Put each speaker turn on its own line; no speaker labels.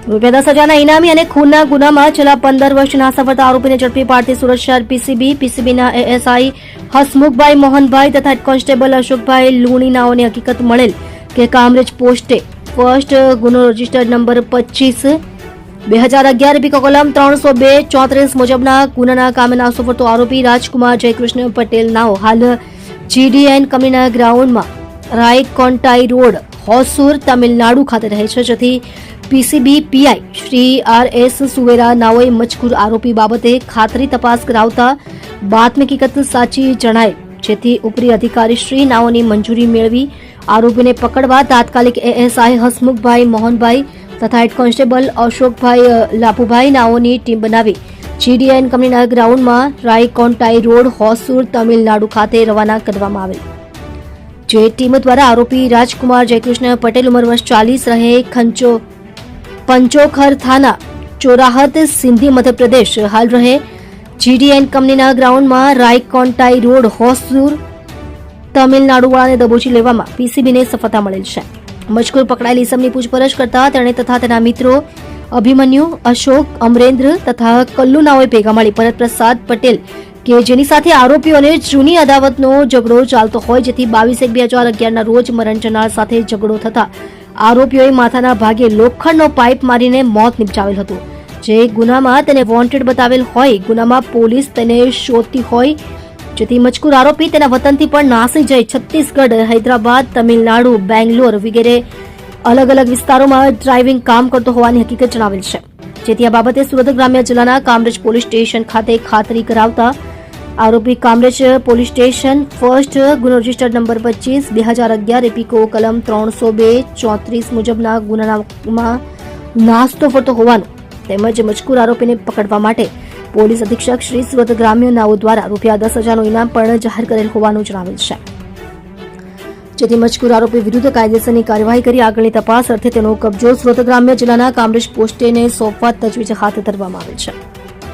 ₹10,000 ઇનામી અને ખૂનના ગુનામાં છેલ્લા 15 વર્ષના સફળતા આરોપીને ઝડપી પાડતી સુરત શહેર પીસીબીના એએસઆઈ હસમુખભાઈ મોહનભાઈ તથા હેડ કોન્સ્ટેબલ અશોકભાઈ લુણીનાઓને હકીકત મળેલ કે કામરેજ પોસ્ટે ફર્સ્ટ ગુનો રજિસ્ટર્ડ નંબર 25/2011 પીકો કલમ 302-34 મુજબના ગુનાના કામે નાસો ફરતો આરોપી રાજકુમાર જયકૃષ્ણ પટેલ નાઓ હાલ જીડીએન કંપનીના ગ્રાઉન્ડમાં રાયકોન્ટાઈ રોડ હોસુર તમિલનાડુ ખાતે રહે છે, જેથી પીસીબી પીઆઈ શ્રી આર.એસ. સુવેરા નાઓએ મજકૂર આરોપી બાબતે ખાતરી તપાસ કરાવતા બાતમી હકીકત સાચી જણાય, જેથી ઉપરી અધિકારી શ્રી નાઓની મંજૂરી મેળવી આરોપીને પકડવા તાત્કાલિક એએસઆઈ હસમુખભાઈ મોહનભાઈ તથા હેડ કોન્સ્ટેબલ અશોકભાઈ લાભુભાઈ નાઓની ટીમ બનાવી જીડીએન કંપનીના ગ્રાઉન્ડમાં રાયકોન્ટાઈ રોડ હોસુર તમિલનાડુ ખાતે રવાના કરવામાં આવેલ, જે ટીમ દ્વારા આરોપી રાજકુમાર જયકૃષ્ણ પટેલ ઉંમર વર્ષ 40 રહે પંચોખર થાના ચોરાહત સિંધી મધ્યપ્રદેશ હાલ રહે જીડીએન કંપનીના ગ્રાઉન્ડમાં રાયકોન્ટાઈ રોડ હોસુર તમિલનાડુવાળાને દબોચી લેવામાં પીસીબીને સફળતા મળેલ છે. મજકૂર પકડાયેલ ઇસમની પૂછપરછ કરતા તેણે તથા તેના મિત્રો અભિમન્યુ, અશોક, અમરેન્દ્ર તથા કલ્લુનાઓએ ભેગા મળી ભરત પ્રસાદ પટેલ કે જેની સાથે આરોપીઓને જૂની અદાવતનો ઝઘડો ચાલતો હોય, જેથી 22/1/2011 રોજ મરણ જનાર સાથે ઝઘડો થતા આરોપીઓએ માથાના ભાગે લોખંડનો પાઇપ મારીને મોત નિપજાવેલ હતું, જે ગુનામાં તેને વોન્ટેડ બતાવેલ હોય. ગુનામાં પોલીસ તેને શોધતી હોય, જેથી મજકૂર આરોપી તેના વતનથી પણ નાસી જઈ છત્તીસગઢ, હૈદરાબાદ, તમિલનાડુ, બેંગ્લોર વગેરે અલગ અલગ વિસ્તારોમાં ડ્રાઇવિંગ કામ કરતો હોવાની હકીકત જણાવેલ છે, જેથી આ બાબતે સુરત ગ્રામ્ય જિલ્લાના કામરેજ પોલીસ સ્ટેશન ખાતે ખાતરી કરાવતા આરોપી કામરેજ પોલીસ સ્ટેશન ફર્સ્ટ ગુનો રજિસ્ટર્ડ નંબર 25/2011 પીકો કલમ 302-34 મુજબના ગુનામાં નાસ્તો ફરતો હોવાનું તેમજ મજકૂર આરોપીને પકડવા માટે પોલીસ અધિક્ષક શ્રી સુરત ગ્રામ્ય નાઓ દ્વારા ₹10,000 ઇનામ પણ જાહેર કરેલ હોવાનું જણાવેલ છે, જેથી મજકૂર આરોપી વિરુદ્ધ કાયદેસરની કાર્યવાહી કરી આગળની તપાસ અર્થે તેનો કબજો સુરત ગ્રામ્ય જિલ્લાના કામરેજ પોસ્ટેને સોંપવા તજવીજ હાથ ધરવામાં આવેલ છે.